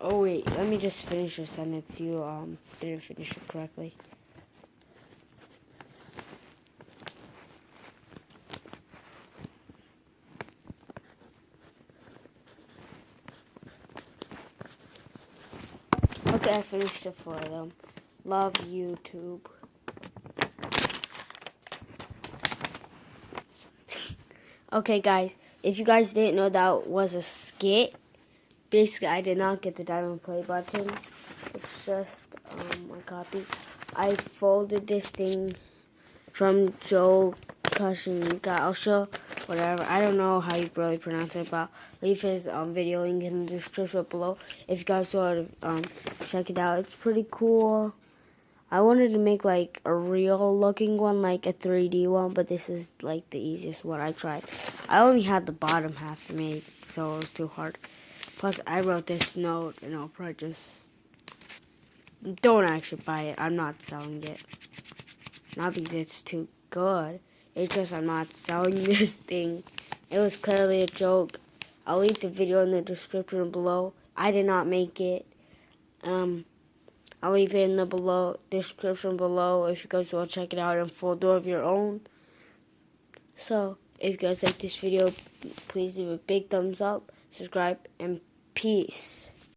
Oh wait, let me just finish your sentence. You didn't finish it correctly. Okay, I finished it for them. Love YouTube. Okay, guys, if you guys didn't know that was a skit, basically I did not get the diamond play button. It's just a copy. I folded this thing from Joe Kashingaosha, whatever. I don't know how you really pronounce it, but leave his video link in the description below. If you guys want to check it out, it's pretty cool. I wanted to make like a real looking one, like a 3D one, but this is like the easiest one I tried. I only had the bottom half made, so it was too hard. Plus, I wrote this note, and I'll probably just don't actually buy it. I'm not selling it. Not because it's too good. It's just I'm not selling this thing. It was clearly a joke. I'll leave the video in the description below. I did not make it. I'll leave it in the description below if you guys want to check it out and folder of your own. So, if you guys like this video, please leave a big thumbs up, subscribe, and peace.